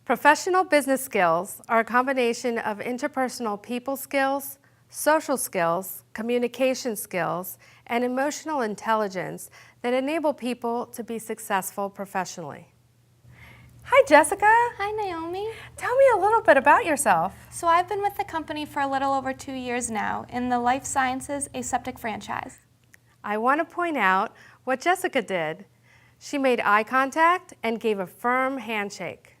Professional business skills are a combination of interpersonal people skills, social skills, communication skills, and emotional intelligence that enable people to be successful professionally. Hi, Jessica. Hi, Naomi. Tell me a little bit about yourself. So I've been with the company for a little over 2 years now in the life sciences aseptic franchise. I want to point out what Jessica did. She made eye contact and gave a firm handshake.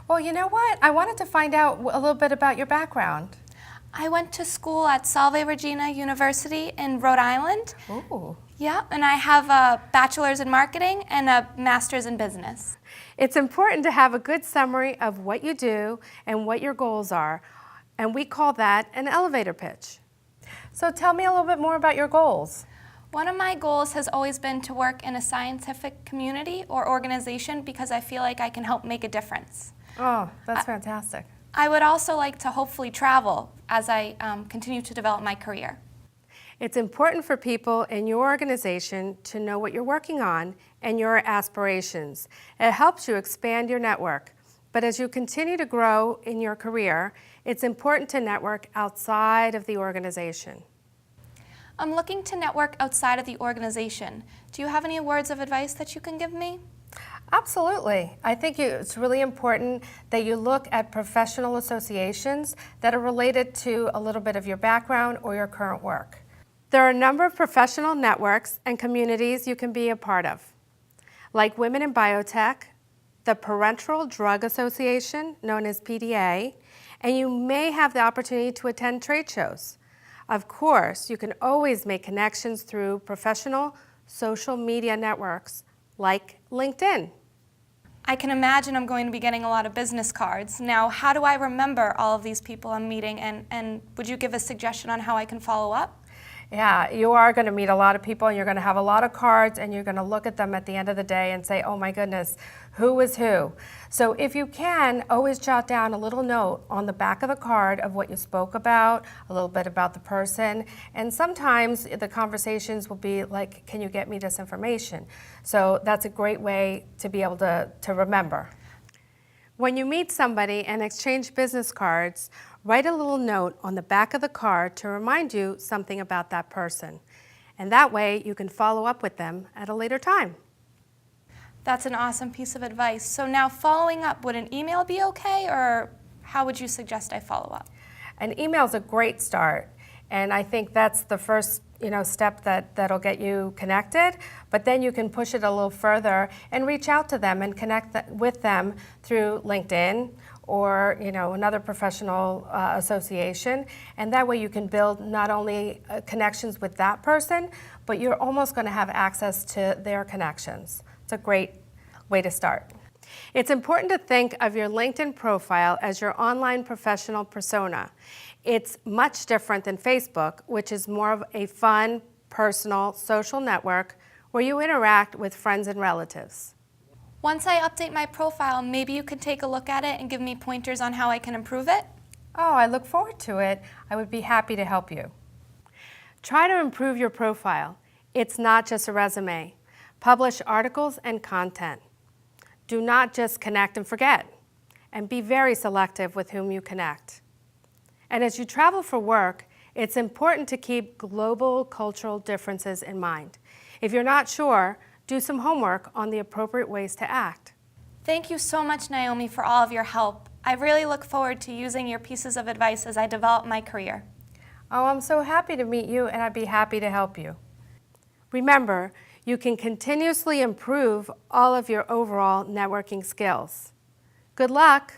Well, you know what? I wanted to find out a little bit about your background. I went to school at Salve Regina University in Rhode Island. Ooh. Yeah, and I have a bachelor's in marketing and a master's in business. It's important to have a good summary of what you do and what your goals are, and we call that an elevator pitch. So tell me a little bit more about your goals. One of my goals has always been to work in a scientific community or organization because I feel like I can help make a difference. Oh, that's fantastic. I would also like to hopefully travel as I continue to develop my career. It's important for people in your organization to know what you're working on and your aspirations. It helps you expand your network. But as you continue to grow in your career, it's important to network outside of the organization. I'm looking to network outside of the organization. Do you have any words of advice that you can give me? Absolutely. I think it's really important that you look at professional associations that are related to a little bit of your background or your current work. There are a number of professional networks and communities you can be a part of, like Women in Biotech, the Parenteral Drug Association, known as PDA, and you may have the opportunity to attend trade shows. Of course, you can always make connections through professional social media networks like LinkedIn. I can imagine I'm going to be getting a lot of business cards. Now, how do I remember all of these people I'm meeting, and would you give a suggestion on how I can follow up? Yeah, you are going to meet a lot of people and you're going to have a lot of cards and you're going to look at them at the end of the day and say, oh my goodness, who is who? So if you can, always jot down a little note on the back of the card of what you spoke about, a little bit about the person, and sometimes the conversations will be like, can you get me this information? So that's a great way to be able to remember. When you meet somebody and exchange business cards, write a little note on the back of the card to remind you something about that person. And that way you can follow up with them at a later time. That's an awesome piece of advice. So now following up, would an email be okay, or how would you suggest I follow up? An email is a great start, and I think that's the first step that'll get you connected, but then you can push it a little further and reach out to them and connect with them through LinkedIn or another professional association, and that way you can build not only connections with that person, but you're almost going to have access to their connections. It's a great way to start. It's important to think of your LinkedIn profile as your online professional persona. It's much different than Facebook, which is more of a fun, personal, social network where you interact with friends and relatives. Once I update my profile, maybe you could take a look at it and give me pointers on how I can improve it? Oh, I look forward to it. I would be happy to help you. Try to improve your profile. It's not just a resume. Publish articles and content. Do not just connect and forget, and be very selective with whom you connect. And as you travel for work, it's important to keep global cultural differences in mind. If you're not sure, do some homework on the appropriate ways to act. Thank you so much, Naomi, for all of your help. I really look forward to using your pieces of advice as I develop my career. Oh, I'm so happy to meet you, and I'd be happy to help you. Remember, you can continuously improve all of your overall networking skills. Good luck!